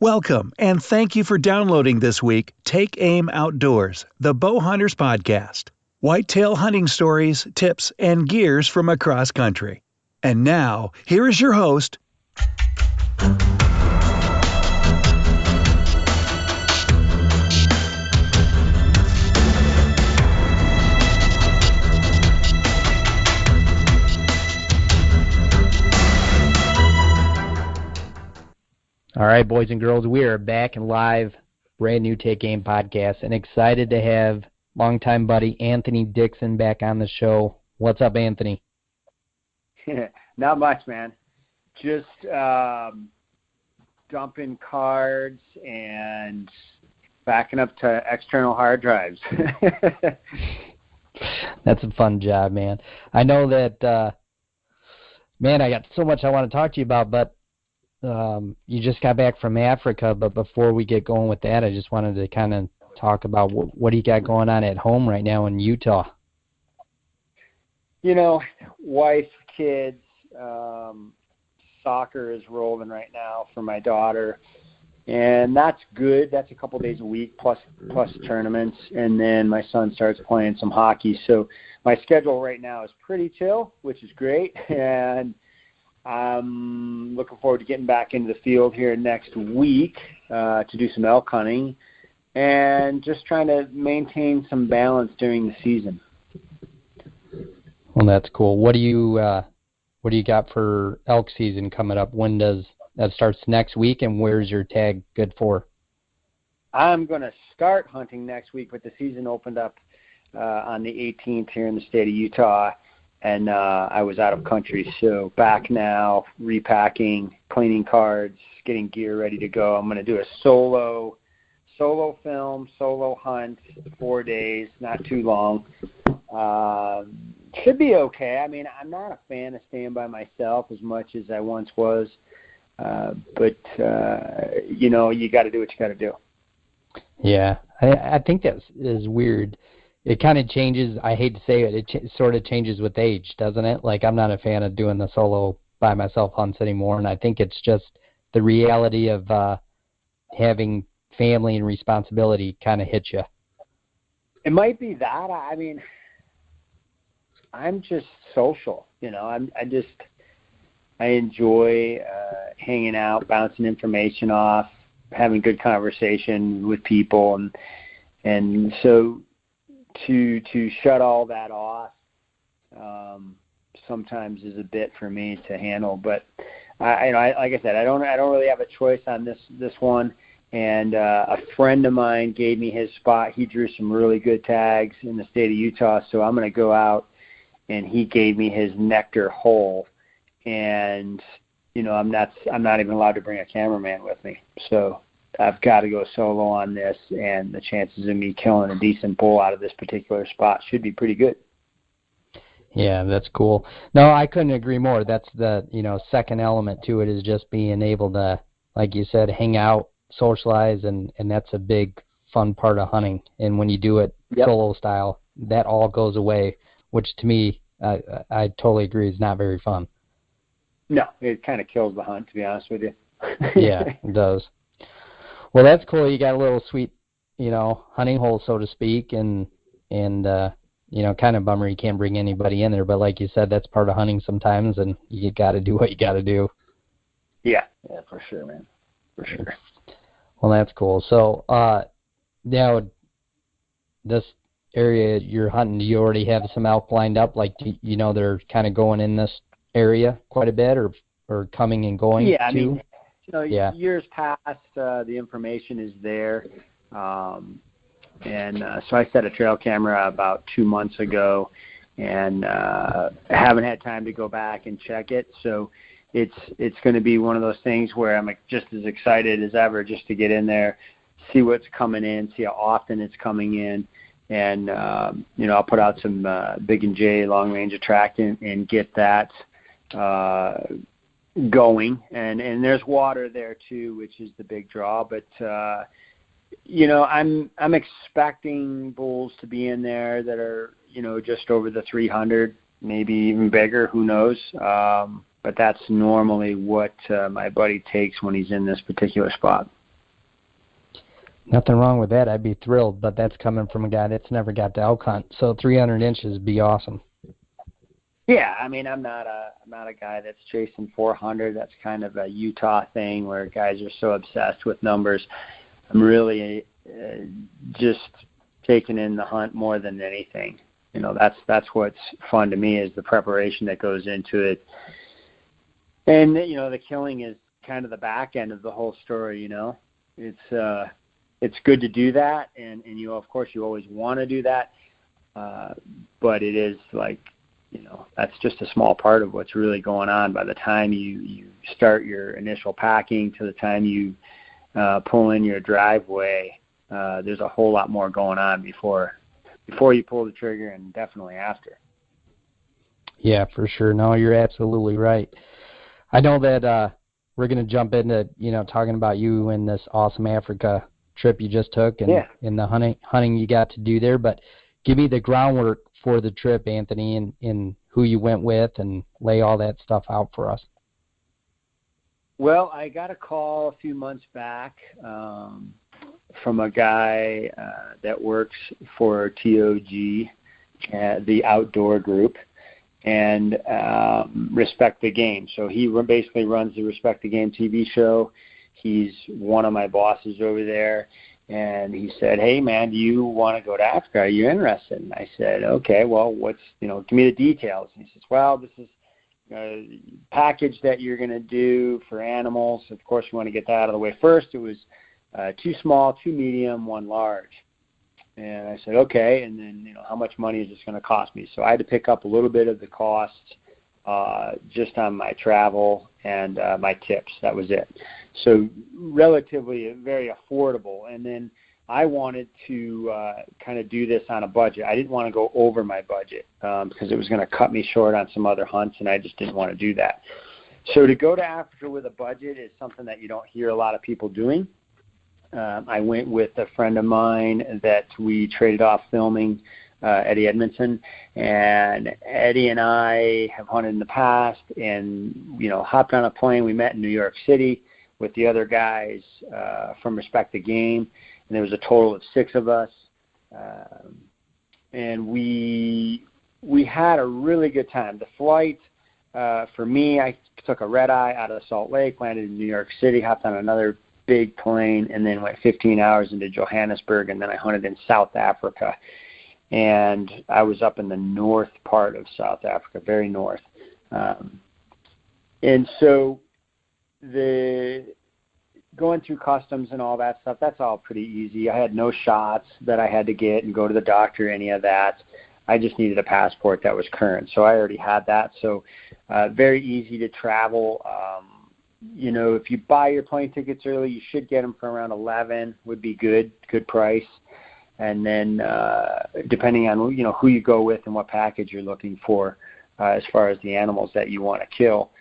Welcome, and thank you for downloading this week Take Aim Outdoors, the Bowhunters podcast. Whitetail hunting stories, tips, and gears from across country. And now, here is your host. All right, boys and girls, we are back and live, brand new Take Aim podcast, and excited to have longtime buddy Anthony Dixon back on the show. What's up, Anthony? Not much, man. Just dumping cards and backing up to external hard drives. That's a fun job, man. I know that, man, I got so much I want to talk to you about, but you just got back from Africa, but before we get going with that, I just wanted to kind of talk about what do you got going on at home right now in Utah? You know, wife, kids, soccer is rolling right now for my daughter, and that's good. That's a couple days a week plus tournaments, and then my son starts playing some hockey. So my schedule right now is pretty chill, which is great, and I'm looking forward to getting back into the field here next week to do some elk hunting and just trying to maintain some balance during the season. Well, that's cool. What do you got for elk season coming up? When does that starts next week, and where's your tag good for? I'm going to start hunting next week, but the season opened up on the 18th here in the state of Utah. And I was out of country, so back now, repacking, cleaning cards, getting gear ready to go. I'm going to do a solo film, solo hunt, 4 days, not too long. Should be okay. I mean, I'm not a fan of staying by myself as much as I once was, but you know, you got to do what you got to do. Yeah, I think that is weird. It kind of changes. I hate to say it. It sort of changes with age, doesn't it? Like, I'm not a fan of doing the solo by myself hunts anymore, and I think it's just the reality of having family and responsibility kind of hits you. It might be that. I mean, I'm just social. You know, I enjoy hanging out, bouncing information off, having good conversation with people, and so. To shut all that off sometimes is a bit for me to handle, but I like I said, I don't really have a choice on this one. And a friend of mine gave me his spot. He drew some really good tags in the state of Utah, so I'm going to go out. And he gave me his nectar hole, and you know I'm not even allowed to bring a cameraman with me, so I've got to go solo on this, and the chances of me killing a decent bull out of this particular spot should be pretty good. Yeah, that's cool. No, I couldn't agree more. That's the, second element to it is just being able to, like you said, hang out, socialize, and that's a big fun part of hunting. And when you do it solo style, that all goes away, which to me, I totally agree, is not very fun. No, it kind of kills the hunt, to be honest with you. Yeah, it does. Well, that's cool. You got a little sweet, hunting hole, so to speak, and kind of bummer you can't bring anybody in there. But like you said, that's part of hunting sometimes, and you got to do what you got to do. Yeah, for sure, man, for sure. Well, that's cool. So now this area you're hunting, do you already have some elk lined up? Like, they're kind of going in this area quite a bit, or coming and going? Yeah, too? Years past, the information is there. And so I set a trail camera about 2 months ago, and I haven't had time to go back and check it. So it's going to be one of those things where I'm just as excited as ever just to get in there, see what's coming in, see how often it's coming in. And, I'll put out some Big and J long-range attractant and get that going, and there's water there too, which is the big draw. But I'm expecting bulls to be in there that are just over the 300, maybe even bigger. Who knows? But that's normally what my buddy takes when he's in this particular spot. Nothing wrong with that. I'd be thrilled, but that's coming from a guy that's never got to elk hunt. So 300 inches would be awesome. Yeah, I mean, I'm not a guy that's chasing 400. That's kind of a Utah thing where guys are so obsessed with numbers. I'm really just taking in the hunt more than anything. You know, that's what's fun to me, is the preparation that goes into it. And, you know, the killing is kind of the back end of the whole story, you know. It's good to do that, and you, of course, you always want to do that, but it is like, you know, that's just a small part of what's really going on. By the time you start your initial packing to the time you pull in your driveway, there's a whole lot more going on before you pull the trigger, and definitely after. Yeah, for sure. No, you're absolutely right. I know that we're going to jump into, you know, talking about you and this awesome Africa trip you just took, and the hunting you got to do there, but give me the groundwork for the trip, Anthony, and who you went with, and lay all that stuff out for us. Well, I got a call a few months back from a guy that works for TOG, the outdoor group, and Respect the Game. So he basically runs the Respect the Game TV show. He's one of my bosses over there, and he said, "Hey, man, do you want to go to Africa? Are you interested?" And I said, "Okay, well, give me the details." And he says, "Well, this is a package that you're going to do for animals. Of course, you want to get that out of the way first." It was 2 small, 2 medium, 1 large. And I said, okay, and then, you know, how much money is this going to cost me? So I had to pick up a little bit of the costs just on my travel and my tips. That was it. So relatively very affordable. And then I wanted to kind of do this on a budget. I didn't want to go over my budget because it was going to cut me short on some other hunts, and I just didn't want to do that. So to go to Africa with a budget is something that you don't hear a lot of people doing. I went with a friend of mine that we traded off filming, Eddie Edmondson, and Eddie and I have hunted in the past, and, you know, hopped on a plane. We met in New York City with the other guys from Respect the Game, and there was a total of 6 of us, and we had a really good time. The flight, for me, I took a red-eye out of Salt Lake, landed in New York City, hopped on another big plane, and then went 15 hours into Johannesburg, and then I hunted in South Africa. And I was up in the north part of South Africa, very north. And so going through customs and all that stuff, that's all pretty easy. I had no shots that I had to get and go to the doctor, any of that. I just needed a passport that was current. So I already had that. So very easy to travel. You know, if you buy your plane tickets early, you should get them for around 11 would be good price. And then depending on, you know, who you go with and what package you're looking for as far as the animals that you want to kill,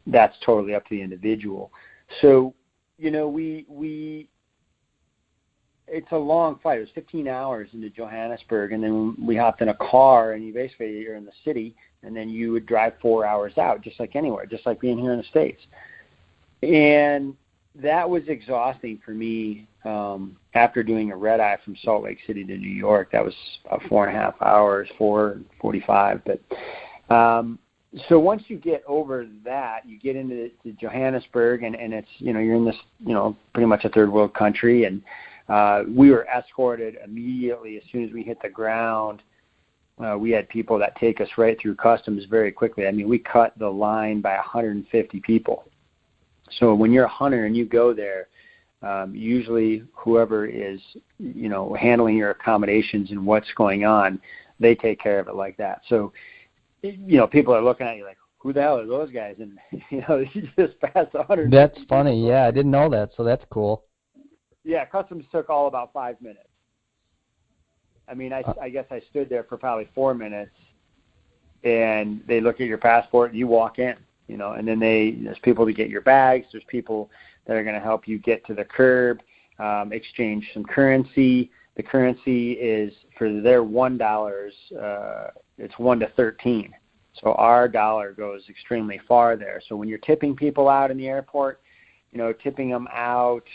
that's totally up to the individual. So, you know, it's a long flight. It was 15 hours into Johannesburg, and then we hopped in a car, and you're in the city, and then you would drive 4 hours out, just like anywhere, just like being here in the States. And that was exhausting for me after doing a red-eye from Salt Lake City to New York. That was about 4.5 hours, 4:45. But so once you get over that, you get into Johannesburg, and it's, you know, you're in this, you know, pretty much a third world country, and we were escorted immediately as soon as we hit the ground. We had people that take us right through customs very quickly. I mean, we cut the line by 150 people. So when you're a hunter and you go there, usually whoever is, you know, handling your accommodations and what's going on, they take care of it like that. So, you know, people are looking at you like, who the hell are those guys? And, you know, you just passed 100. That's funny. Yeah, I didn't know that, so that's cool. Yeah, customs took all about 5 minutes. I mean, I guess I stood there for probably 4 minutes, and they look at your passport, and you walk in, you know, and then there's people to get your bags. There's people that are going to help you get to the curb, exchange some currency. The currency is, for their $1, it's 1 to 13. So our dollar goes extremely far there. So when you're tipping people out in the airport, you know, tipping them out,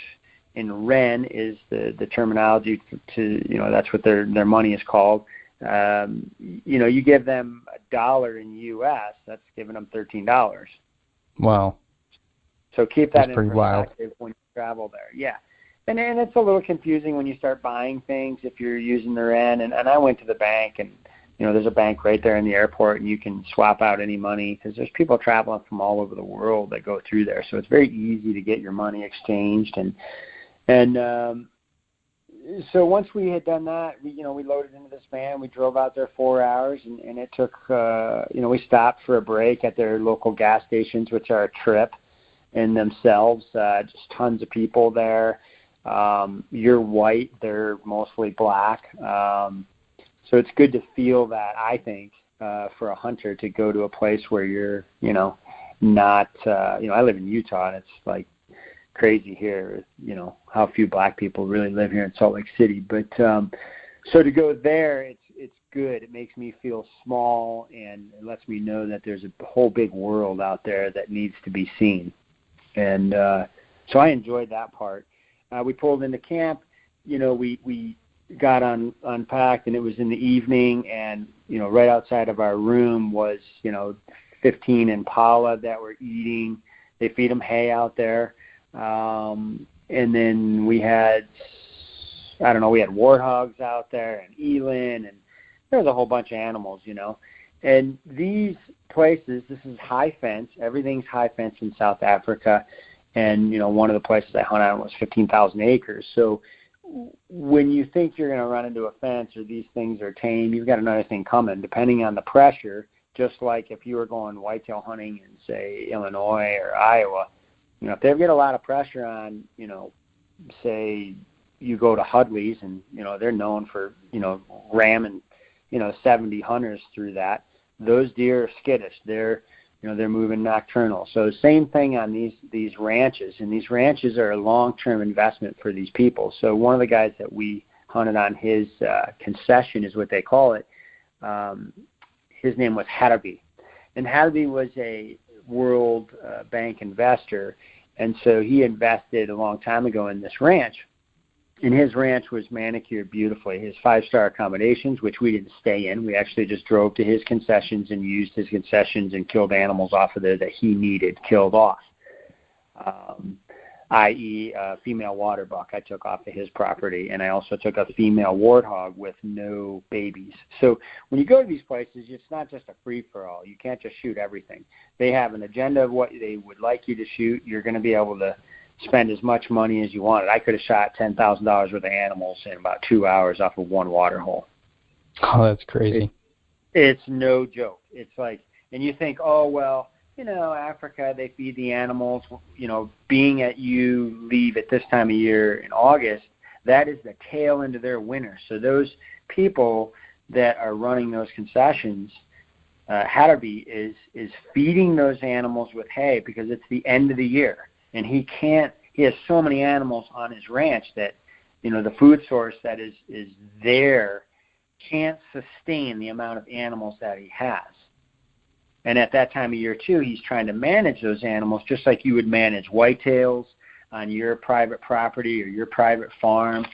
and Ren is the terminology to that's what their money is called. You give them $1 in U.S., that's giving them $13. Wow. So keep that That's in pretty perspective when you travel there. Yeah. And it's a little confusing when you start buying things if you're using the Ren. And I went to the bank, and there's a bank right there in the airport, and you can swap out any money because there's people traveling from all over the world that go through there. So it's very easy to get your money exchanged. And so once we had done that, we loaded into this van. We drove out there 4 hours, and it took, we stopped for a break at their local gas stations, which are a trip in themselves. Just tons of people there. You're white, they're mostly black. So it's good to feel that, I think, for a hunter to go to a place where you're, not, I live in Utah, and it's like crazy here, how few black people really live here in Salt Lake City. But so to go there, it's good. It makes me feel small, and it lets me know that there's a whole big world out there that needs to be seen. And so I enjoyed that part. We pulled into camp. We got unpacked, and it was in the evening, and right outside of our room was 15 impala that were eating. They feed them hay out there, and then we had we had warthogs out there and eland, and there was a whole bunch of animals, And these places, this is high fence. Everything's high fence in South Africa. And, one of the places I hunted on was 15,000 acres. So when you think you're going to run into a fence or these things are tame, you've got another thing coming, depending on the pressure. Just like if you were going whitetail hunting in, say, Illinois or Iowa, if they get a lot of pressure on, say you go to Hudley's and, they're known for, ramming, 70 hunters through that. Those deer are skittish. They're moving nocturnal. So same thing on these ranches, and these ranches are a long-term investment for these people. So one of the guys that we hunted on his concession is what they call it. His name was Harvey, and Harvey was a World Bank investor, and so he invested a long time ago in this ranch. And his ranch was manicured beautifully. His 5-star accommodations, which we didn't stay in. We actually just drove to his concessions and used his concessions and killed animals off of there that he needed killed off, i.e. a female water buck I took off of his property. And I also took a female warthog with no babies. So when you go to these places, it's not just a free-for-all. You can't just shoot everything. They have an agenda of what they would like you to shoot. You're going to be able to spend as much money as you wanted. I could have shot $10,000 worth of animals in about 2 hours off of one water hole. Oh, that's crazy. It's no joke. It's like, and you think, oh, well, Africa, they feed the animals. Being at you leave at this time of year in August, that is the tail end of their winter. So those people that are running those concessions, Hatterby is feeding those animals with hay because it's the end of the year. And he has so many animals on his ranch that, the food source that is there can't sustain the amount of animals that he has. And at that time of year, too, he's trying to manage those animals just like you would manage whitetails on your private property or your private farm.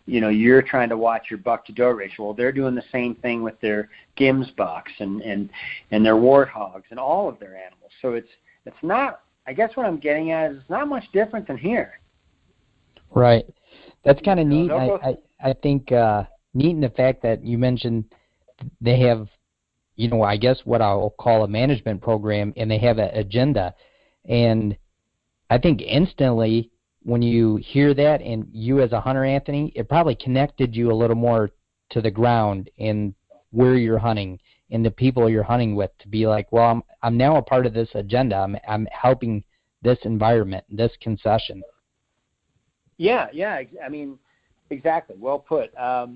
You're trying to watch your buck-to-doe ratio. Well, they're doing the same thing with their Gims bucks and their warthogs and all of their animals. So it's not, I guess what I'm getting at is it's not much different than here. Right. That's kind of neat. I think neat in the fact that you mentioned they have, I guess what I'll call a management program, and they have an agenda. And I think instantly when you hear that, and you as a hunter, Anthony, it probably connected you a little more to the ground and where you're hunting and the people you're hunting with, to be like, well, I'm now a part of this agenda. I'm helping this environment, this concession. Yeah. I mean, exactly. Well put. I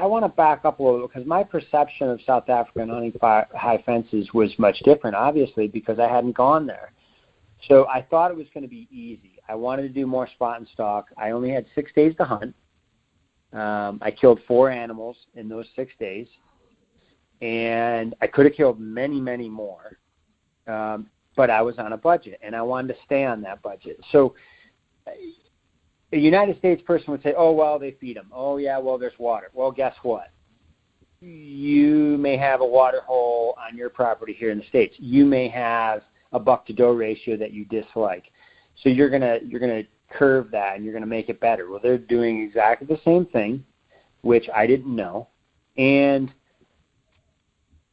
want to back up a little because my perception of South African hunting high fences was much different, obviously, because I hadn't gone there. So I thought it was going to be easy. I wanted to do more spot and stalk. I only had 6 days to hunt. I killed 4 animals in those 6 days, and I could have killed many, many more. but I was on a budget, and I wanted to stay on that budget. So a United States person would say, oh, well, they feed them. Oh, yeah, well, there's water. Well, guess what? You may have a water hole on your property here in the States. You may have a buck-to-doe ratio that you dislike. So you're gonna curve that, and you're going to make it better. Well, they're doing exactly the same thing, which I didn't know. And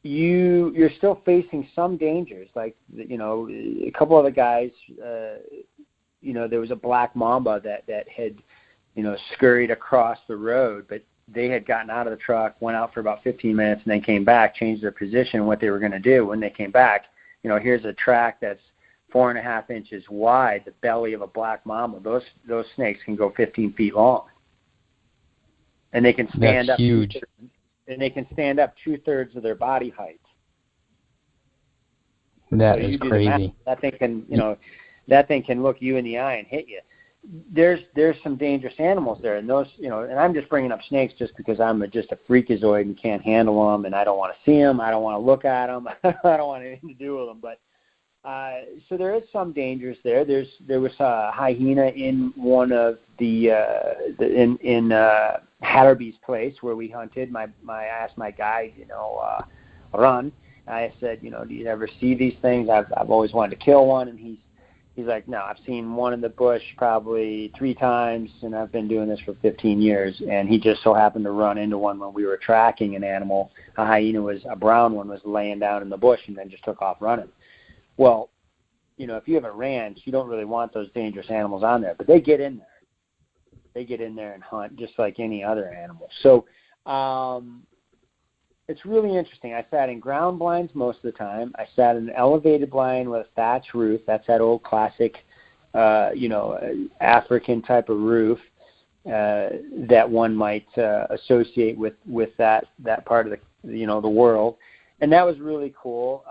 you're still facing some dangers. Like, a couple of the guys, there was a black mamba that had, scurried across the road, but they had gotten out of the truck, went out for about 15 minutes, and then came back, changed their position, what they were going to do. When they came back, here's a track that's 4.5 inches wide, the belly of a black mamba. Those snakes can go 15 feet long, and they can stand up. Huge. And they can stand up 2/3 of their body height. That is crazy. That thing can, that thing can look you in the eye and hit you. There's some dangerous animals there, and those, and I'm just bringing up snakes just because I'm just a freakazoid and can't handle them, and I don't want to see them, I don't want to look at them, I don't want anything to do with them. But so there is some dangers there. There was a hyena in one of in Hatterby's place where we hunted. I asked my guide, Ron. I said, do you ever see these things? I've always wanted to kill one, and he's like, no, I've seen one in the bush probably 3 times, and I've been doing this for 15 years. And he just so happened to run into one when we were tracking an animal. A hyena a brown one was laying down in the bush and then just took off running. Well, if you have a ranch, you don't really want those dangerous animals on there, but they get in there. They get in there and hunt just like any other animal. So it's really interesting. I sat in ground blinds most of the time. I sat in an elevated blind with a thatch roof. That's that old classic, African type of roof that one might associate with that part of the world. And that was really cool.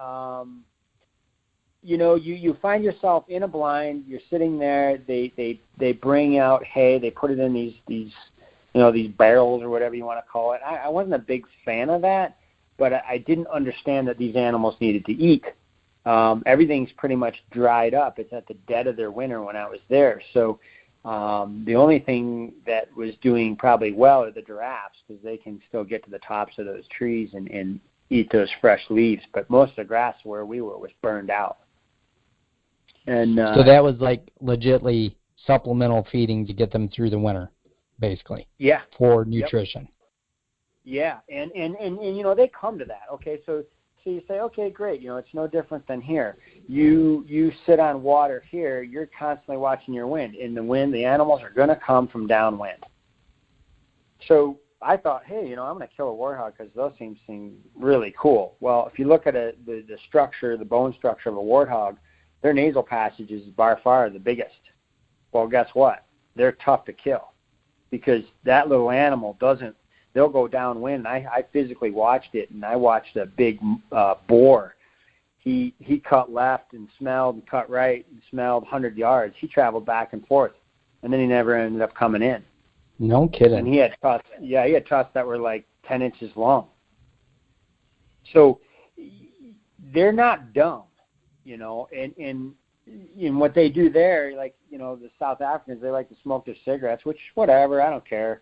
You find yourself in a blind. You're sitting there. They bring out hay. They put it in these barrels or whatever you want to call it. I wasn't a big fan of that, but I didn't understand that these animals needed to eat. Everything's pretty much dried up. It's at the dead of their winter when I was there. So the only thing that was doing probably well are the giraffes, because they can still get to the tops of those trees and eat those fresh leaves. But most of the grass where we were was burned out. And so that was like legitly supplemental feeding to get them through the winter, basically. Yeah. For nutrition. Yep. Yeah, and they come to that. Okay, so you say, okay, great. It's no different than here. You sit on water here. You're constantly watching your wind. In the wind, the animals are going to come from downwind. So I thought, hey, I'm going to kill a warthog because those things seem really cool. Well, if you look at the structure, the bone structure of a warthog, their nasal passage is by far the biggest. Well, guess what? They're tough to kill because that little animal they'll go downwind. I physically watched it, and I watched a big boar. He cut left and smelled, and cut right and smelled 100 yards. He traveled back and forth, and then he never ended up coming in. No kidding. And he had tusks that were like 10 inches long. So they're not dumb. And what they do there, like, the South Africans, they like to smoke their cigarettes, which, whatever, I don't care.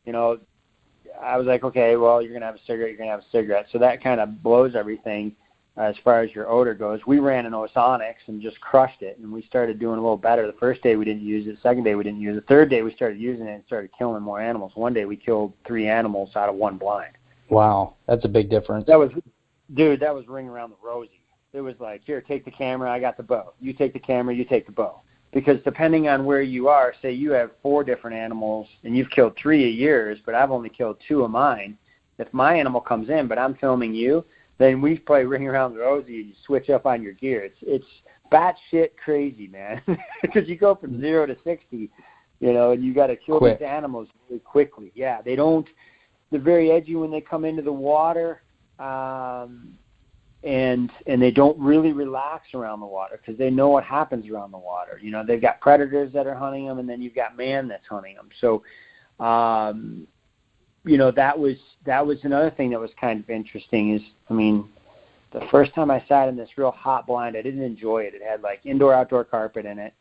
I was like, okay, well, you're going to have a cigarette, you're going to have a cigarette. So that kind of blows everything as far as your odor goes. We ran an Ozonics and just crushed it, and we started doing a little better. The first day we didn't use it. Second day we didn't use it. Third day we started using it and started killing more animals. One day we killed 3 animals out of 1 blind. Wow, that's a big difference. That was ring around the rosy. It was like, here, take the camera, I got the bow. You take the camera, you take the bow. Because depending on where you are, say you have 4 different animals and you've killed 3 of yours, but I've only killed 2 of mine. If my animal comes in, but I'm filming you, then we play ring around the rosy and you switch up on your gear. It's batshit crazy, man. Because you go from 0 to 60, and you got to kill these animals really quickly. Yeah, they're very edgy when they come into the water. And they don't really relax around the water because they know what happens around the water. They've got predators that are hunting them, and then you've got man that's hunting them. So, that was another thing that was kind of interesting is, the first time I sat in this real hot blind, I didn't enjoy it. It had like indoor-outdoor carpet in it,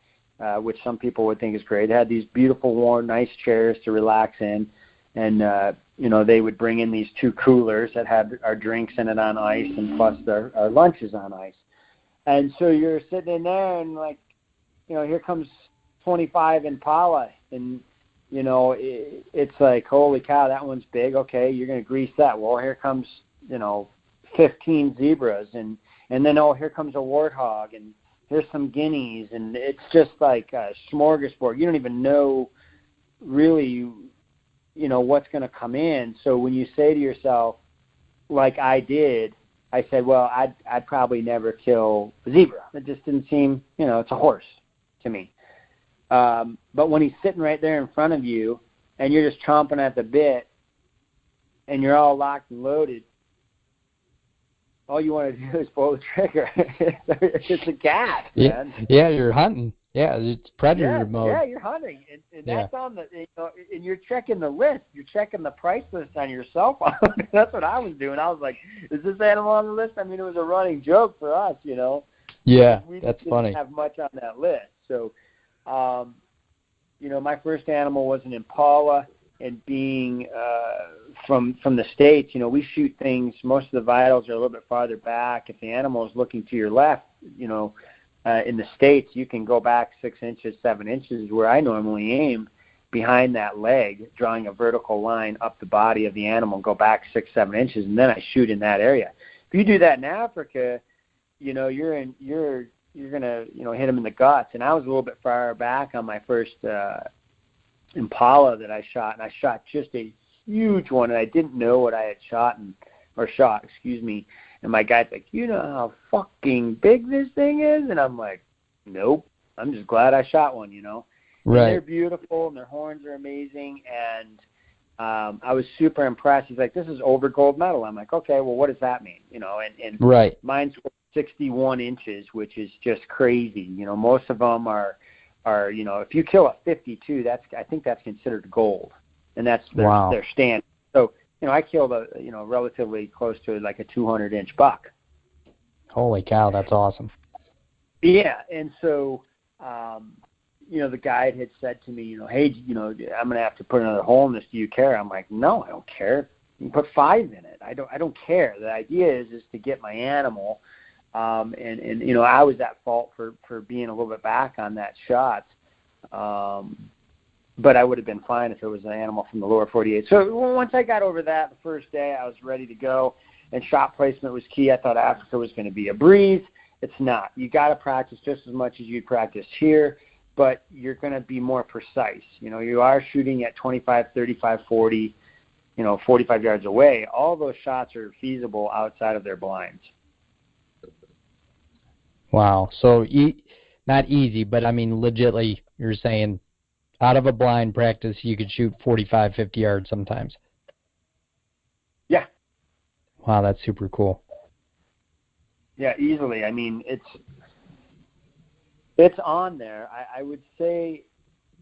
which some people would think is great. It had these beautiful, warm, nice chairs to relax in. And, they would bring in these 2 coolers that had our drinks in it on ice and plus our lunches on ice. And so you're sitting in there and, like, here comes 25 Impala. And, it's like, holy cow, that one's big. Okay, you're going to grease that. Well, here comes, 15 zebras. And then, here comes a warthog. And here's some guineas. And it's just like a smorgasbord. You don't even know really what's going to come in. So when you say to yourself, like I did, I said, well, I'd probably never kill a zebra. It just didn't seem, it's a horse to me. But when he's sitting right there in front of you and you're just chomping at the bit and you're all locked and loaded, all you want to do is pull the trigger. It's just a gas, man. Yeah, you're hunting. Yeah, it's predator mode. Yeah, you're hunting, and that's on the. And you're checking the list. You're checking the price list on your cell phone. That's what I was doing. I was like, "Is this animal on the list?" I mean, it was a running joke for us, Yeah, we that's didn't funny. Have much on that list. So, my first animal was an Impala, and being from the States, we shoot things. Most of the vitals are a little bit farther back. If the animal is looking to your left, in the States, you can go back 6 inches, 7 inches, where I normally aim behind that leg, drawing a vertical line up the body of the animal, go back 6, 7 inches, and then I shoot in that area. If you do that in Africa, you're gonna hit them in the guts. And I was a little bit far back on my first Impala that I shot, and I shot just a huge one, and I didn't know what I had shot. And my guy's like, you know how fucking big this thing is? And I'm like, nope. I'm just glad I shot one, Right. And they're beautiful, and their horns are amazing. And I was super impressed. He's like, this is over gold medal. I'm like, okay, well, what does that mean? And right. Mine's 61 inches, which is just crazy. Most of them are if you kill a 52, I think that's considered gold. And that's their standard. So, I killed a relatively close to like a 200-inch buck. Holy cow, that's awesome. Yeah, and so, the guide had said to me, hey, I'm going to have to put another hole in this. Do you care? I'm like, no, I don't care. You can put 5 in it. I don't care. The idea is to get my animal. And I was at fault for being a little bit back on that shot. But I would have been fine if it was an animal from the lower 48. So once I got over that, the first day I was ready to go, and shot placement was key. I thought Africa was going to be a breeze. It's not. You got to practice just as much as you'd practice here, but you're going to be more precise. You are shooting at 25, 35, 40, 45 yards away. All those shots are feasible outside of their blinds. Wow. So not easy, but I mean, legitly, you're saying out of a blind practice, you could shoot 45, 50 yards sometimes. Yeah. Wow, that's super cool. Yeah, easily. I mean, it's on there. I would say,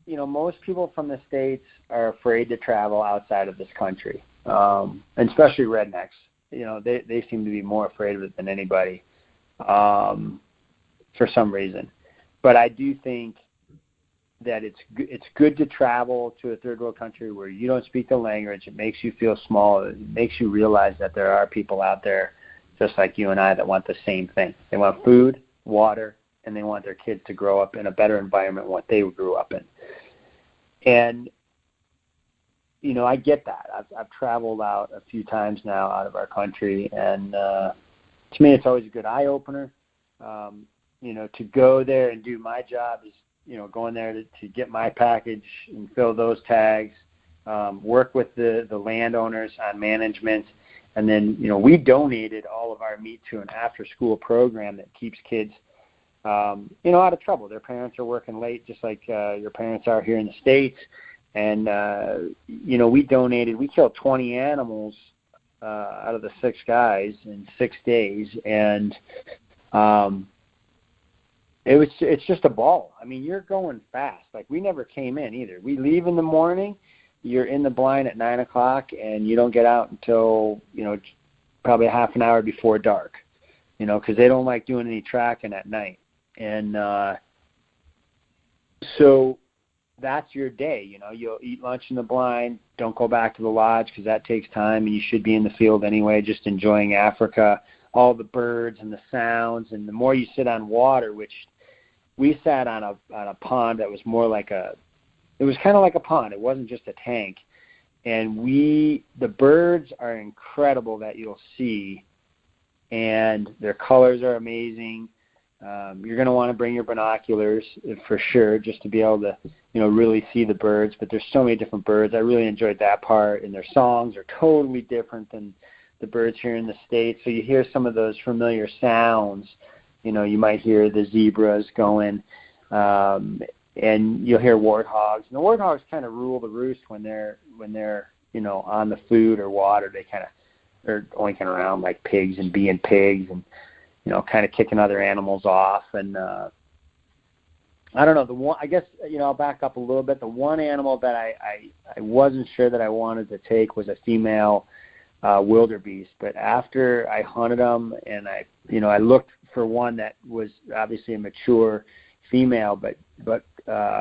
most people from the States are afraid to travel outside of this country, and especially rednecks. They seem to be more afraid of it than anybody, for some reason. But I do think that it's good to travel to a third world country where you don't speak the language. It makes you feel small. It makes you realize that there are people out there just like you and I that want the same thing. They want food, water, and they want their kids to grow up in a better environment than what they grew up in. And, I get that. I've traveled out a few times now out of our country, and to me it's always a good eye-opener. To go there and do my job is, going there to get my package and fill those tags, work with the landowners on management. And then, we donated all of our meat to an after-school program that keeps kids, out of trouble. Their parents are working late, just like your parents are here in the States. And, we killed 20 animals out of the 6 guys in 6 days. And it's just a ball. I mean, you're going fast. Like, we never came in either. We leave in the morning. You're in the blind at 9 o'clock, and you don't get out until, probably a half an hour before dark. because they don't like doing any tracking at night. And so that's your day. You'll eat lunch in the blind. Don't go back to the lodge because that takes time, and you should be in the field anyway, just enjoying Africa, all the birds and the sounds. And the more you sit on water, which we sat on a pond that was more like it was kind of like a pond. It wasn't just a tank. And the birds are incredible that you'll see, and their colors are amazing. You're going to want to bring your binoculars for sure, just to be able to, really see the birds. But there's so many different birds. I really enjoyed that part, and their songs are totally different than the birds here in the States. So you hear some of those familiar sounds. You might hear the zebras going, and you'll hear warthogs. And the warthogs kind of rule the roost when they're on the food or water. They kind of are oinking around like pigs and being pigs, and kind of kicking other animals off. And I don't know, I guess I'll back up a little bit. The one animal that I wasn't sure that I wanted to take was a female wildebeest. But after I hunted them, and I looked for one that was obviously a mature female, but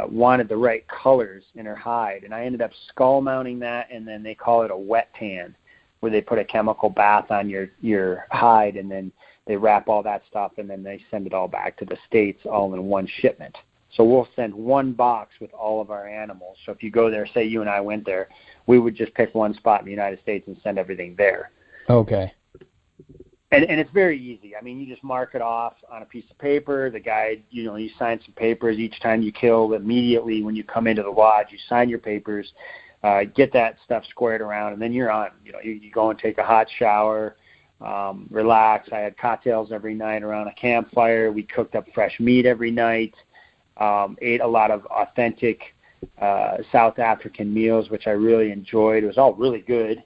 wanted the right colors in her hide, and I ended up skull mounting that, and then they call it a wet tan, where they put a chemical bath on your hide, and then they wrap all that stuff, and then they send it all back to the States all in one shipment. So we'll send one box with all of our animals. So if you go there, say you and I went there, we would just pick one spot in the United States and send everything there. Okay. And it's very easy. I mean, you just mark it off on a piece of paper. The guide, you sign some papers each time you kill. Immediately when you come into the lodge, you sign your papers, get that stuff squared around, and then you're on. You go and take a hot shower, relax. I had cocktails every night around a campfire. We cooked up fresh meat every night, ate a lot of authentic South African meals, which I really enjoyed. It was all really good.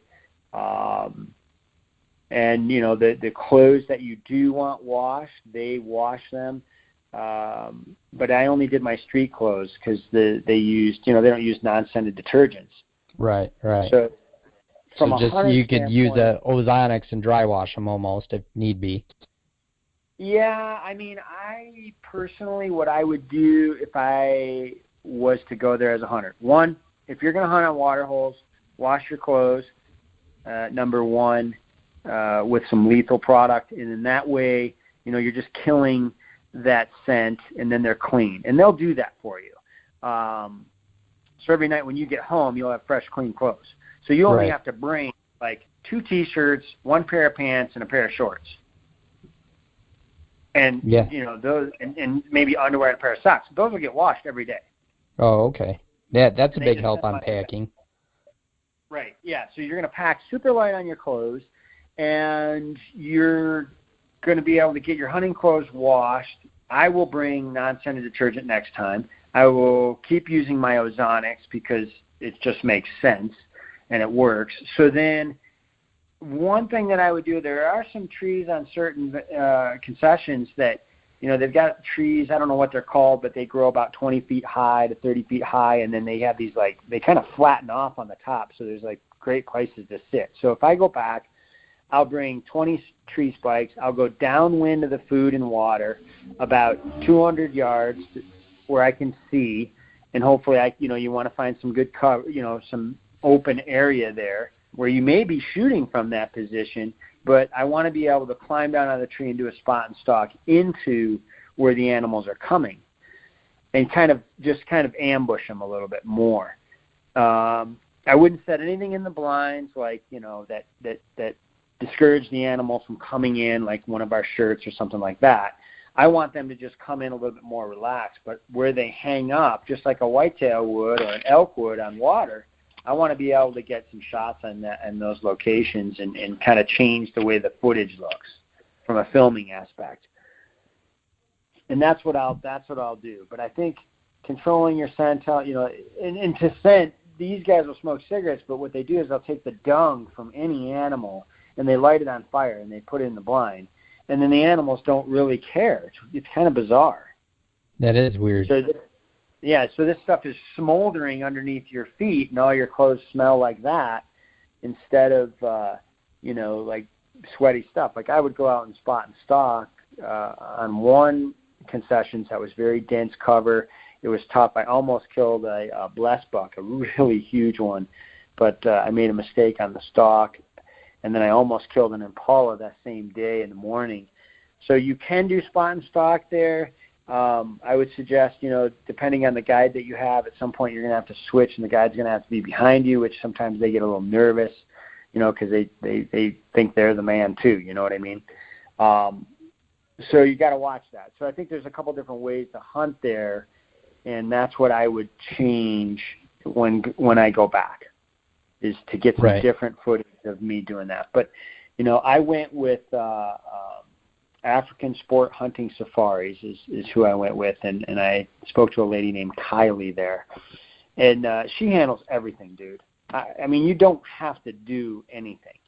And, the clothes that you do want washed, they wash them. But I only did my street clothes because they used, they don't use non-scented detergents. Right. So you could use the ozonics and dry wash them almost if need be. Yeah, I mean, I personally, what I would do if I was to go there as a hunter. One, if you're going to hunt on water holes, wash your clothes, number one. With some lethal product, and in that way, you're just killing that scent, and then they're clean, and they'll do that for you. So every night when you get home, you'll have fresh, clean clothes. So you only have to bring like 2 T-shirts, 1 pair of pants, and a pair of shorts, and those, and maybe underwear and a pair of socks. Those will get washed every day. Oh, okay. Yeah, that's a big help on packing. Right. Yeah. So you're going to pack super light on your clothes. And you're going to be able to get your hunting clothes washed. I will bring non-scented detergent next time. I will keep using my ozonics because it just makes sense and it works. So then one thing that I would do, there are some trees on certain concessions that, they've got trees, I don't know what they're called, but they grow about 20 feet high to 30 feet high, and then they have these, they kind of flatten off on the top, so there's, great places to sit. So if I go back, I'll bring 20 tree spikes. I'll go downwind of the food and water about 200 yards where I can see, and hopefully you want to find some good cover, some open area there where you may be shooting from that position, but I want to be able to climb down on the tree and do a spot and stalk into where the animals are coming, and kind of ambush them a little bit more. I wouldn't set anything in the blinds that discourage the animal from coming in, like one of our shirts or something like that. I want them to just come in a little bit more relaxed, but where they hang up, just like a whitetail would or an elk would on water, I want to be able to get some shots on that and those locations and kind of change the way the footage looks from a filming aspect. And that's what I'll do. But I think controlling your scent, and to scent, these guys will smoke cigarettes, but what they do is they'll take the dung from any animal and they light it on fire and they put it in the blind. And then the animals don't really care. It's kind of bizarre. That is weird. So this stuff is smoldering underneath your feet, and all your clothes smell like that, instead of, sweaty stuff. Like I would go out and spot and stalk on one concessions that was very dense cover. It was tough. I almost killed a blessed buck, a really huge one, but I made a mistake on the stalk, and then I almost killed an impala that same day in the morning. So you can do spot and stalk there. I would suggest, depending on the guide that you have, at some point you're going to have to switch, and the guide's going to have to be behind you, which sometimes they get a little nervous, because they think they're the man too, you know what I mean? So you got to watch that. So I think there's a couple different ways to hunt there, and that's what I would change when I go back, is to get some different footage of me doing that. But, I went with African Sport Hunting Safaris is who I went with, and I spoke to a lady named Kylie there, and she handles everything, dude. I mean, you don't have to do anything,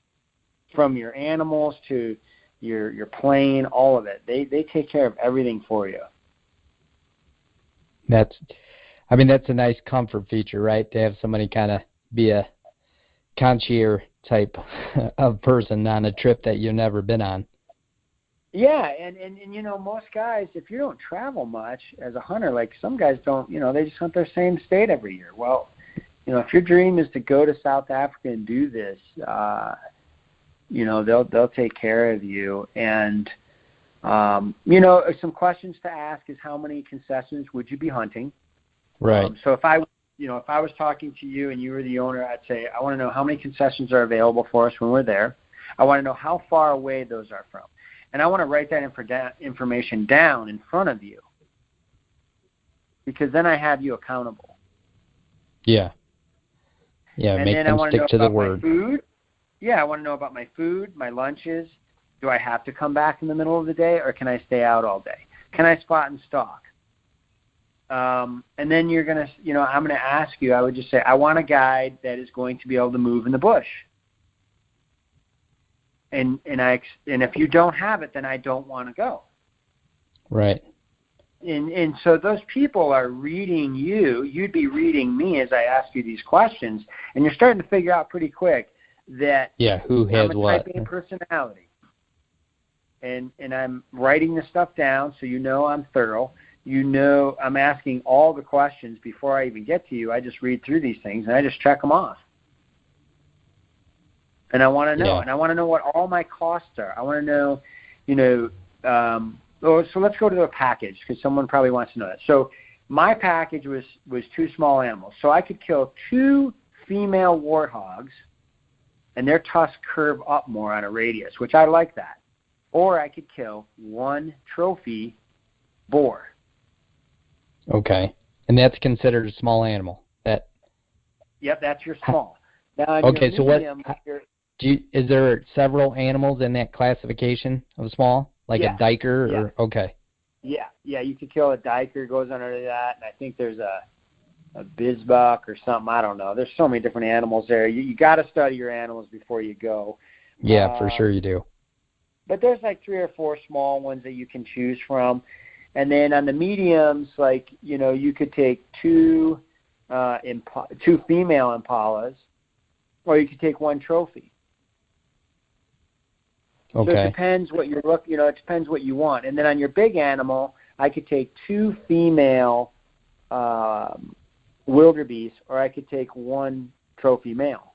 from your animals to your plane, all of it. They take care of everything for you. That's a nice comfort feature, right? To have somebody kind of be a concierge type of person on a trip that you've never been on. Yeah, and most guys, if you don't travel much as a hunter, like some guys don't, they just hunt their same state every year. Well, if your dream is to go to South Africa and do this, they'll take care of you. And, some questions to ask is, how many concessions would you be hunting? Right. So if I was talking to you and you were the owner, I'd say, I want to know how many concessions are available for us when we're there. I want to know how far away those are from. And I want to write that information down in front of you, because then I have you accountable. Yeah. Yeah, and make them stick to the word. Food. Yeah, I want to know about my food, my lunches. Do I have to come back in the middle of the day, or can I stay out all day? Can I spot and stalk? And then you're going to, I'm going to ask you, I would just say, I want a guide that is going to be able to move in the bush. And if you don't have it, then I don't want to go. Right. And so those people are reading you. You'd be reading me as I ask you these questions, and you're starting to figure out pretty quick that who has I'm a what. type A personality. And I'm writing this stuff down, so I'm thorough. I'm asking all the questions before I even get to you. I just read through these things, and I just check them off. And I want to know, and I want to know what all my costs are. I want to know, so let's go to the package, because someone probably wants to know that. So my package was 2 small animals. So I could kill 2 female warthogs, and their tusks curve up more on a radius, which I like that. Or I could kill 1 trophy boar. Okay. And that's considered a small animal. Yep, that's your small. Now, okay, so medium, is there several animals in that classification of small? Like a diker? Yeah. Or okay. Yeah, you could kill a diker, goes under that, and I think there's a bizbuck or something. I don't know. There's so many different animals there. You got to study your animals before you go. Yeah, for sure you do. But there's like 3 or 4 small ones that you can choose from. And then on the mediums, like, you could take 2 female impalas, or you could take 1 trophy. Okay. So it depends what you're looking, it depends what you want. And then on your big animal, I could take 2 female wildebeest, or I could take 1 trophy male.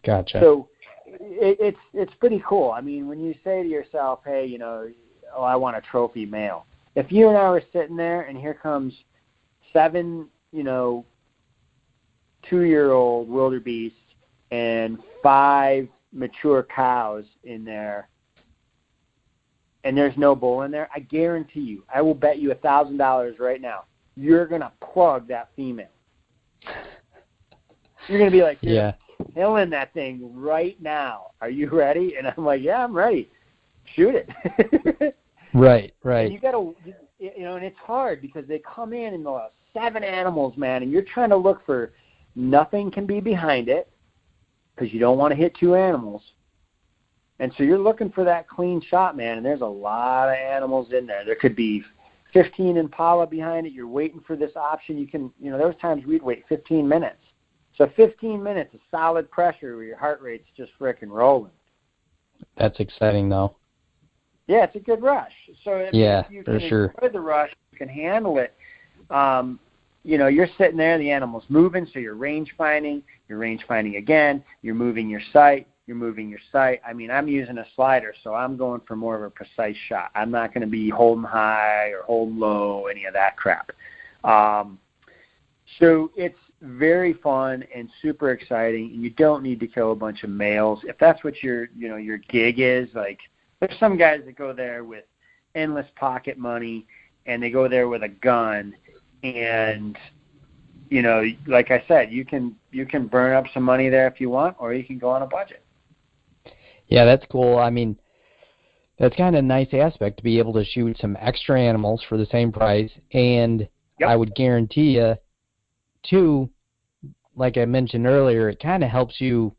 Gotcha. So it's pretty cool. I mean, when you say to yourself, hey, I want a trophy male. If you and I were sitting there and here comes 7, 2-year-old wildebeest and 5 mature cows in there, and there's no bull in there, I guarantee you, I will bet you $1,000 right now, you're going to plug that female. You're going to be like, you're killing that thing right now. Are you ready? And I'm like, yeah, I'm ready. Shoot it. Right. And you got to, and it's hard because they come in and they'll have 7 animals, man, and you're trying to look for nothing can be behind it, because you don't want to hit 2 animals. And so you're looking for that clean shot, man, and there's a lot of animals in there. There could be 15 impala behind it. You're waiting for this option. You can, there was times we'd wait 15 minutes. So 15 minutes of solid pressure where your heart rate's just frickin' rolling. That's exciting, though. Yeah, it's a good rush. So if you can enjoy the rush, you can handle it. You're sitting there, the animal's moving, so you're range finding again, you're moving your sight. I mean, I'm using a slider, so I'm going for more of a precise shot. I'm not going to be holding high or holding low, any of that crap. So it's very fun and super exciting, and you don't need to kill a bunch of males. If that's what your gig is, like, there's some guys that go there with endless pocket money, and they go there with a gun, and like I said, you can burn up some money there if you want, or you can go on a budget. Yeah, that's cool. I mean, that's kind of a nice aspect to be able to shoot some extra animals for the same price, and I would guarantee you, too, like I mentioned earlier, it kind of helps you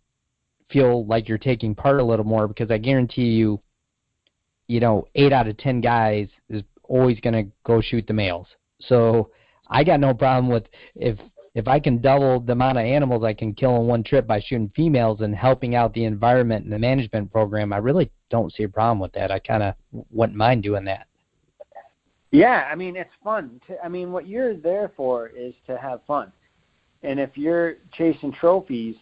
feel like you're taking part a little more, because I guarantee you, 8 out of 10 guys is always going to go shoot the males. So I got no problem with if I can double the amount of animals I can kill in one trip by shooting females and helping out the environment and the management program. I really don't see a problem with that. I kind of wouldn't mind doing that. Yeah, I mean, it's fun. What you're there for is to have fun. And if you're chasing trophies,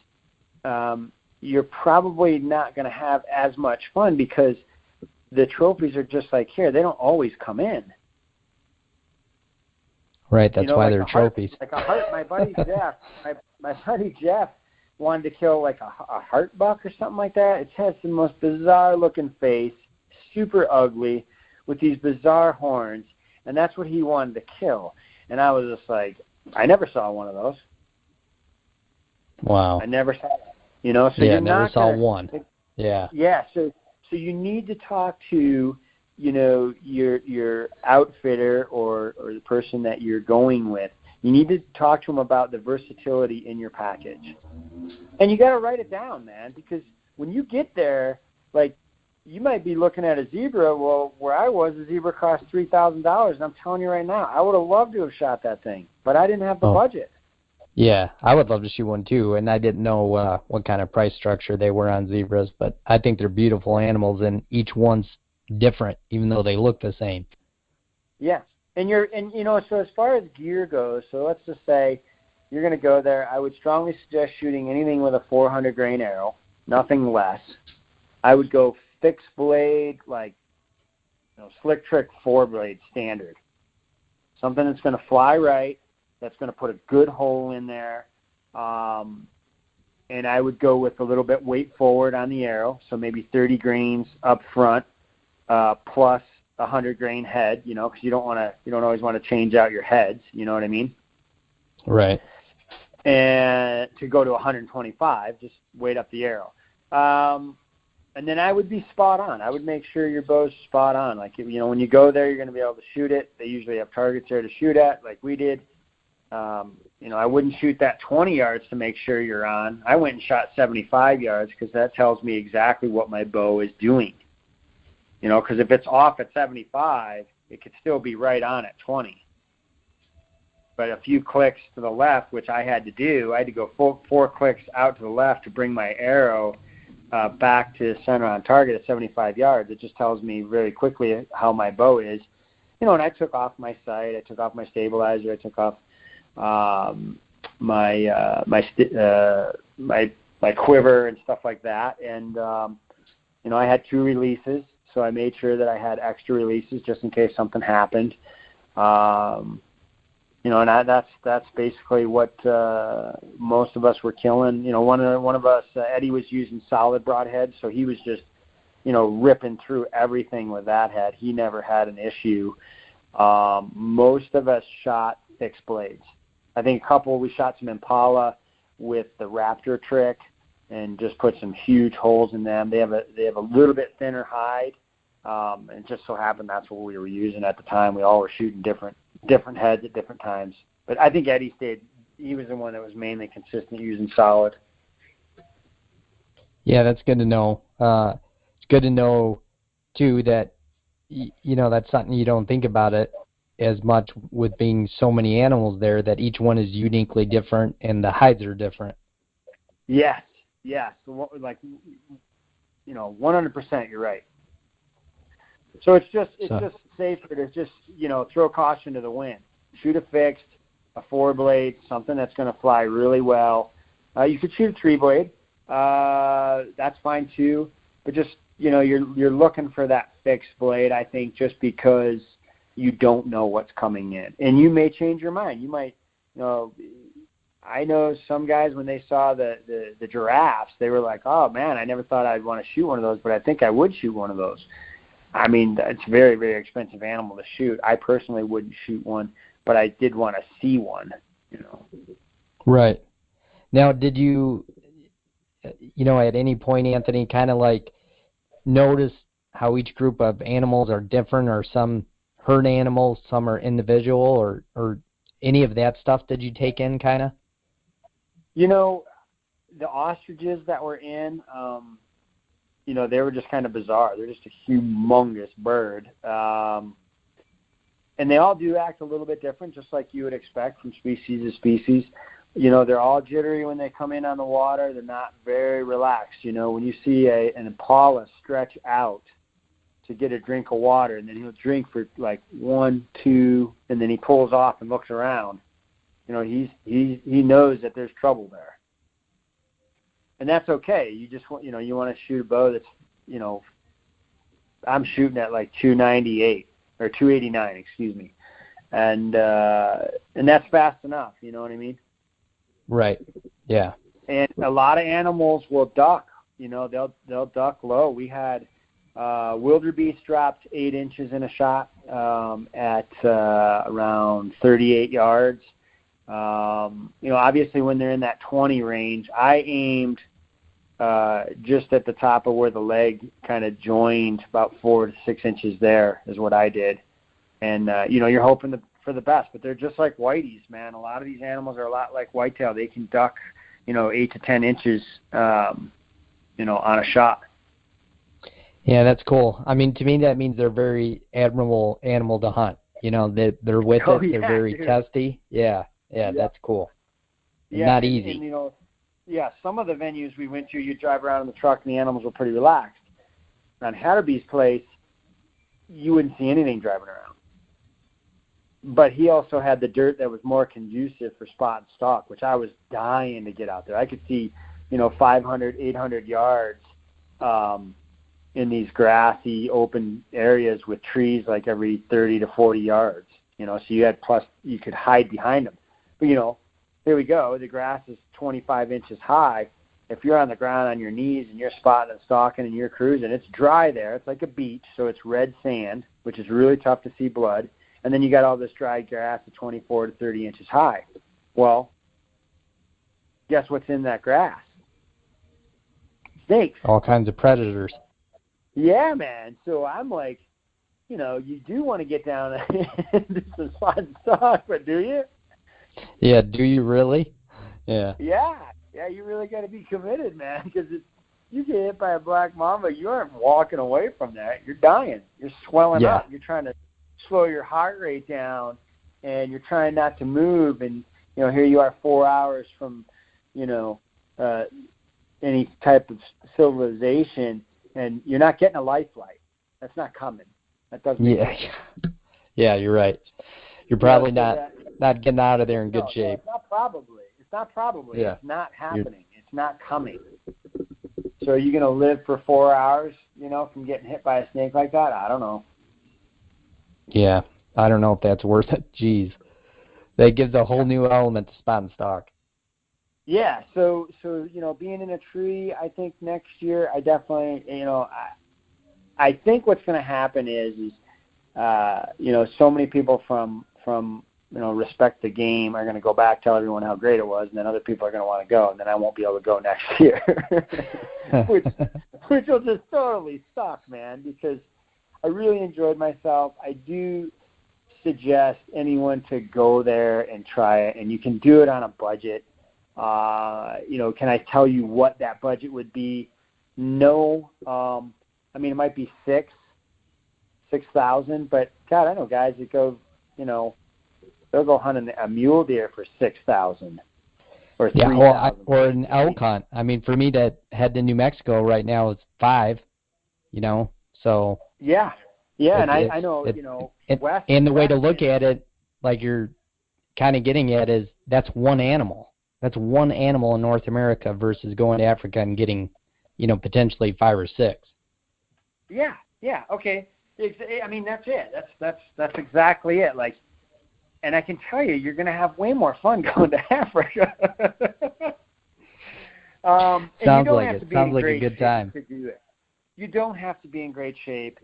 you're probably not going to have as much fun, because the trophies are just like here. They don't always come in. Right, that's why they're trophies. Like a heart. My buddy Jeff, my buddy Jeff wanted to kill like a heart buck or something like that. It has the most bizarre looking face, super ugly, with these bizarre horns, and that's what he wanted to kill. And I was just like, I never saw one of those. Wow. I never saw that. So you're never not saw one. Yeah. Yeah, so you need to talk to your outfitter or the person that you're going with. You need to talk to them about the versatility in your package. And you got to write it down, man, because when you get there, like, you might be looking at a zebra. Well, where I was, a zebra cost $3,000, and I'm telling you right now, I would have loved to have shot that thing, but I didn't have the budget. Yeah, I would love to shoot one too, and I didn't know what kind of price structure they were on zebras, but I think they're beautiful animals, and each one's different, even though they look the same. Yeah, so as far as gear goes, so let's just say you're going to go there. I would strongly suggest shooting anything with a 400 grain arrow, nothing less. I would go fixed blade, like slick trick 4-blade standard, something that's going to fly right, that's going to put a good hole in there. And I would go with a little bit weight forward on the arrow, so maybe 30 grains up front, plus 100 grain head, because you don't always want to change out your heads, you know what I mean? Right. And to go to 125, just weight up the arrow. And then I would be spot on. I would make sure your bow's spot on. Like, when you go there, you're going to be able to shoot it. They usually have targets there to shoot at, like we did. I wouldn't shoot that 20 yards to make sure you're on. I went and shot 75 yards because that tells me exactly what my bow is doing. Because if it's off at 75, it could still be right on at 20. But a few clicks to the left, which I had to do, I had to go 4 clicks out to the left to bring my arrow back to center on target at 75 yards. It just tells me very quickly how my bow is. And I took off my sight, I took off my stabilizer, I took off my quiver and stuff like that. And I had 2 releases, so I made sure that I had extra releases just in case something happened. And that's basically what most of us were killing. One of us, Eddie, was using solid broadhead, so he was just, ripping through everything with that head. He never had an issue. Most of us shot fixed blades. I think we shot some Impala with the Raptor trick and just put some huge holes in them. They have a little bit thinner hide, and it just so happened that's what we were using at the time. We all were shooting different heads at different times. But I think Eddie he was the one that was mainly consistent using solid. Yeah, that's good to know. It's good to know, too, that, that's something you don't think about it as much with being so many animals there, that each one is uniquely different and the hides are different. Yes. So 100% you're right. So it's just safer to just, throw caution to the wind. Shoot a fixed, a 4-blade, something that's going to fly really well. You could shoot a 3-blade. That's fine too. But just, you're looking for that fixed blade, I think, just because you don't know what's coming in. And you may change your mind. You might, I know some guys, when they saw the giraffes, they were like, oh, man, I never thought I'd want to shoot one of those, but I think I would shoot one of those. I mean, it's a very, very expensive animal to shoot. I personally wouldn't shoot one, but I did want to see one, Right. Now, did you, at any point, Anthony, kind of like notice how each group of animals are different, or some herd animals, some are individual, or any of that stuff did you take in kind of? The ostriches that were in, they were just kind of bizarre. They're just a humongous bird. And they all do act a little bit different, just like you would expect from species to species. They're all jittery when they come in on the water. They're not very relaxed. When you see an impala stretch out to get a drink of water, and then he'll drink for like 1, 2, and then he pulls off and looks around, he knows that there's trouble there. And that's okay. You just want, you want to shoot a bow that's, I'm shooting at like 298 or 289, excuse me. And that's fast enough. You know what I mean? Right. Yeah. And a lot of animals will duck. They'll duck low. We had wildebeest dropped 8 inches in a shot at around 38 yards. Obviously when they're in that 20 range, I aimed just at the top of where the leg kind of joined, about 4 to 6 inches there is what I did. And, you're hoping for the best, but they're just like whiteys, man. A lot of these animals are a lot like whitetail. They can duck, 8 to 10 inches, on a shot. Yeah, that's cool. I mean, to me, that means they're very admirable animal to hunt. They're with it. They're very testy. Yeah, that's cool. Not easy. And, some of the venues we went to, you drive around in the truck and the animals were pretty relaxed. On Hatterby's place, you wouldn't see anything driving around. But he also had the dirt that was more conducive for spot and stalk, which I was dying to get out there. I could see, 500, 800 yards in these grassy, open areas with trees like every 30 to 40 yards. So you could hide behind them. But, here we go. The grass is 25 inches high. If you're on the ground on your knees and you're spotting and stalking and you're cruising, it's dry there. It's like a beach, so it's red sand, which is really tough to see blood. And then you got all this dry grass at 24 to 30 inches high. Well, guess what's in that grass? Snakes. All kinds of predators. Yeah, man. So I'm like, you do want to get down and do some spot and stalk, but do you? Yeah, do you really? Yeah. Yeah, you really got to be committed, man, because you get hit by a black mamba, you aren't walking away from that. You're dying. You're swelling up. You're trying to slow your heart rate down, and you're trying not to move. And, here you are 4 hours from, any type of civilization, and you're not getting a life flight. That's not coming. That doesn't make sense. Yeah, you're right. You're probably not getting out of there in good shape. It's not probably. Yeah. It's not happening. It's not coming. So are you going to live for 4 hours, from getting hit by a snake like that? I don't know. Yeah, I don't know if that's worth it. Jeez. That gives a whole new element to spot and stalk. Yeah, so being in a tree, I think next year, I definitely, I think what's going to happen is so many people from respect the game are going to go back, tell everyone how great it was, and then other people are going to want to go, and then I won't be able to go next year, which will just totally suck, man, because I really enjoyed myself. I do suggest anyone to go there and try it, and you can do it on a budget. Can I tell you what that budget would be? No. It might be $6,000, but God, I know guys that go, they'll go hunting a mule deer for $6,000. or Yeah, 3,000. or an elk hunt. I mean, for me to head to New Mexico right now is 5, so. Yeah, and I know, West. And the way to look at it, like you're kind of getting at, is that's one animal. That's one animal in North America versus going to Africa and getting, potentially 5 or 6. Yeah, okay. I mean, that's it. That's exactly it. Like, and I can tell you, you're going to have way more fun going to Africa. Sounds like it. Sounds like a good time. To do it. You don't have to be in great shape.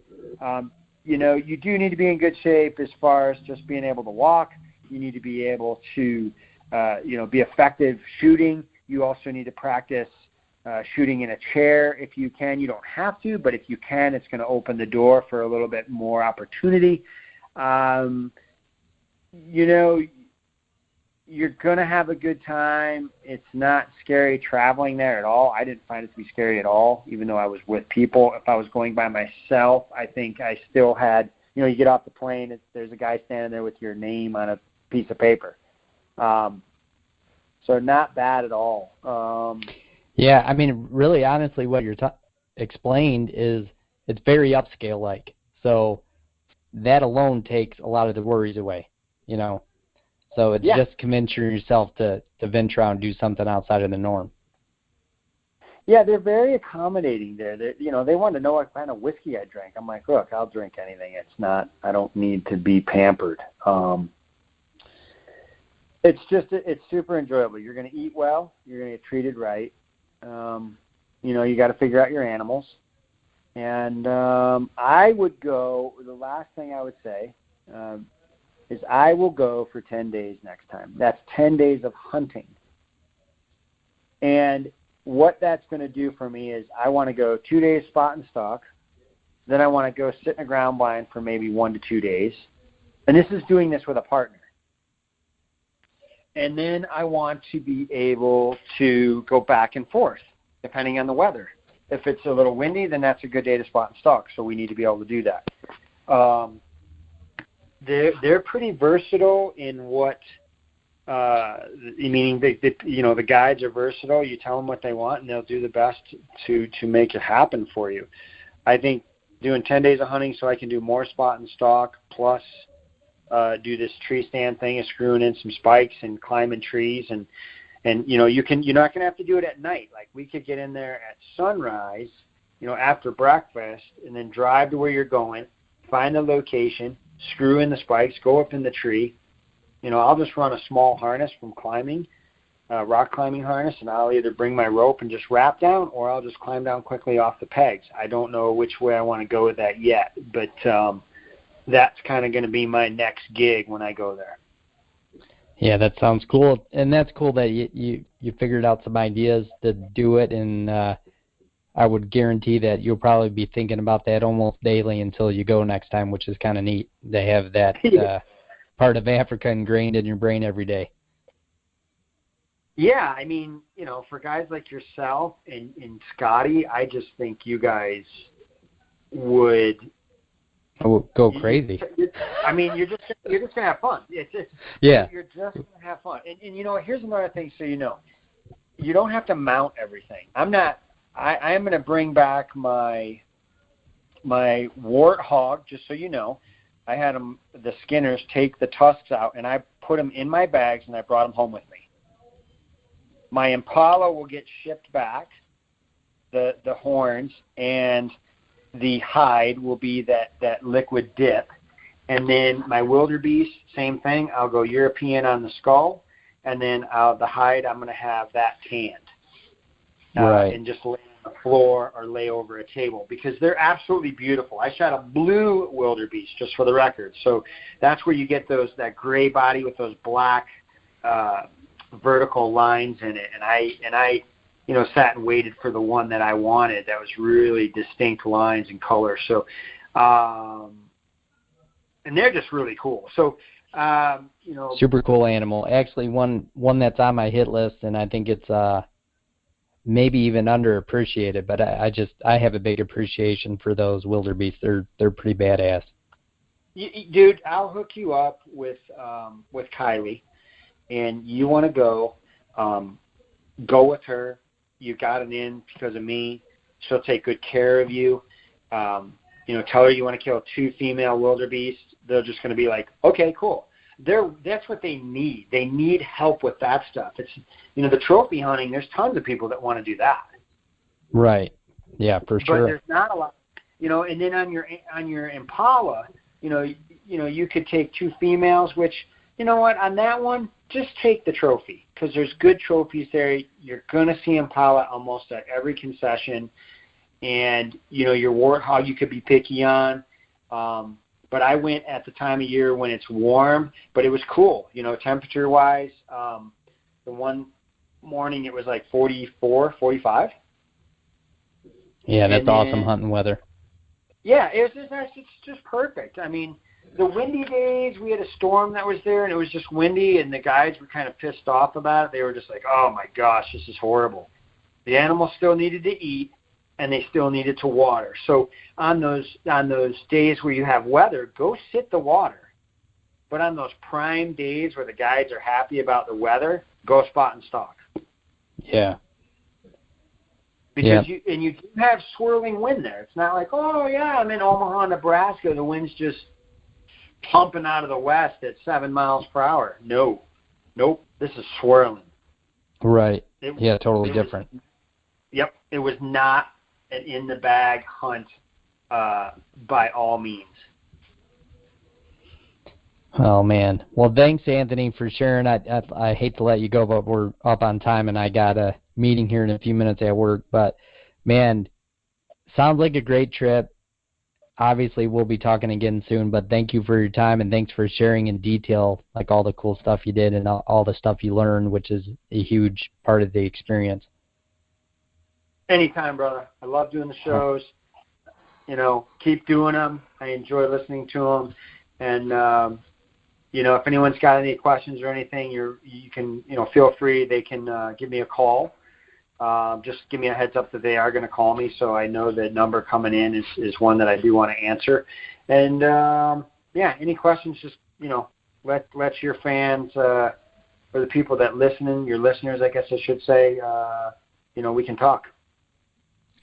You do need to be in good shape as far as just being able to walk. You need to be able to, be effective shooting. You also need to practice shooting in a chair if you can. You don't have to, but if you can, it's going to open the door for a little bit more opportunity. You're going to have a good time. It's not scary traveling there at all. I didn't find it to be scary at all, even though I was with people. If I was going by myself, I think I still had, you get off the plane, there's a guy standing there with your name on a piece of paper. So not bad at all. Yeah, I mean, really, honestly, what you're explained is it's very upscale-like. So that alone takes a lot of the worries away, So it's just convincing yourself to venture out and do something outside of the norm. Yeah, they're very accommodating there. They want to know what kind of whiskey I drink. I'm like, look, I'll drink anything. I don't need to be pampered. It's super enjoyable. You're going to eat well. You're going to get treated right. You got to figure out your animals. And I would go, the last thing I would say is I will go for 10 days next time. That's 10 days of hunting. And what that's going to do for me is I want to go 2 days spot and stalk. Then I want to go sit in a ground blind for maybe 1 to 2 days. And this is doing this with a partner. And then I want to be able to go back and forth, depending on the weather. If it's a little windy, then that's a good day to spot and stalk, so we need to be able to do that. They're pretty versatile in what, meaning the guides are versatile. You tell them what they want, and they'll do the best to make it happen for you. I think doing 10 days of hunting so I can do more spot and stalk, plus do this tree stand thing of screwing in some spikes and climbing trees, and you're not going to have to do it at night. Like, we could get in there at sunrise, after breakfast, and then drive to where you're going, find the location, screw in the spikes, go up in the tree. I'll just run a small harness from climbing, rock climbing harness, and I'll either bring my rope and just wrap down, or I'll just climb down quickly off the pegs. I don't know which way I want to go with that yet, but that's kind of going to be my next gig when I go there. Yeah, that sounds cool. And that's cool that you figured out some ideas to do it, and I would guarantee that you'll probably be thinking about that almost daily until you go next time, which is kind of neat. They have that part of Africa ingrained in your brain every day. Yeah, I mean, for guys like yourself and Scotty, I just think you guys would go crazy. You're just gonna have fun. You're just gonna have fun. And here's another thing, so you don't have to mount everything. I am gonna bring back my warthog, just so you know. I had the skinners take the tusks out, and I put them in my bags, and I brought them home with me. My Impala will get shipped back, the horns, and the hide will be that liquid dip. And then my wildebeest, same thing. I'll go European on the skull, and then the hide, I'm going to have that tanned. Right. And just lay on the floor or lay over a table, because they're absolutely beautiful. I shot a blue wildebeest, just for the record. So that's where you get that gray body with those black vertical lines in it. And I sat and waited for the one that I wanted that was really distinct lines and color. So, and they're just really cool. So, super cool animal. Actually, one that's on my hit list, and I think it's maybe even underappreciated, but I have a big appreciation for those wildebeest. They're pretty badass. Dude, I'll hook you up with Kylie, and you want to go. go with her. You got it in because of me. She'll take good care of you. Tell her you want to kill 2 female wildebeest. They're just going to be like, okay, cool. That's what they need. They need help with that stuff. It's, the trophy hunting, there's tons of people that want to do that. Right. Yeah, for sure. But there's not a lot, and then on your Impala, you could take 2 females, which, you know what, on that one, just take the trophy because there's good trophies there. You're going to see Impala almost at every concession. And, your warthog you could be picky on. But I went at the time of year when it's warm, but it was cool, temperature-wise. The one morning it was like 44, 45. Yeah, that's awesome hunting weather. Yeah, it's just perfect. I mean, the windy days, we had a storm that was there, and it was just windy, and the guys were kind of pissed off about it. They were just like, oh, my gosh, this is horrible. The animals still needed to eat, and they still needed to water. So on those days where you have weather, go sit the water. But on those prime days where the guides are happy about the weather, go spot and stalk. Yeah. Because you do have swirling wind there. It's not like, oh, yeah, I'm in Omaha, Nebraska. The wind's just pumping out of the west at 7 miles per hour. Nope. This is swirling. Right. Totally different. Yep. It was not an in-the-bag hunt by all means. Oh, man. Well, thanks, Anthony, for sharing. I hate to let you go, but we're up on time, and I got a meeting here in a few minutes at work. But, man, sounds like a great trip. Obviously, we'll be talking again soon, but thank you for your time, and thanks for sharing in detail, like, all the cool stuff you did and all the stuff you learned, which is a huge part of the experience. Anytime, brother. I love doing the shows. Keep doing them. I enjoy listening to them. And, if anyone's got any questions or anything, you can, feel free. They can give me a call. Just give me a heads up that they are going to call me so I know the number coming in is one that I do want to answer. And, any questions, just, let your fans or the people that listen, your listeners, I guess I should say, we can talk.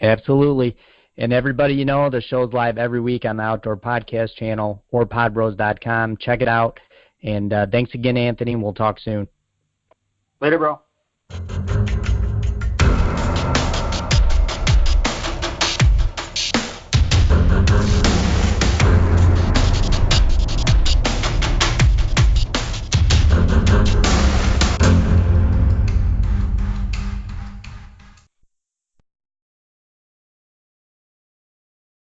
Absolutely. And everybody, the show's live every week on the Outdoor Podcast channel or podbros.com. Check it out. And thanks again, Anthony. We'll talk soon. Later, bro.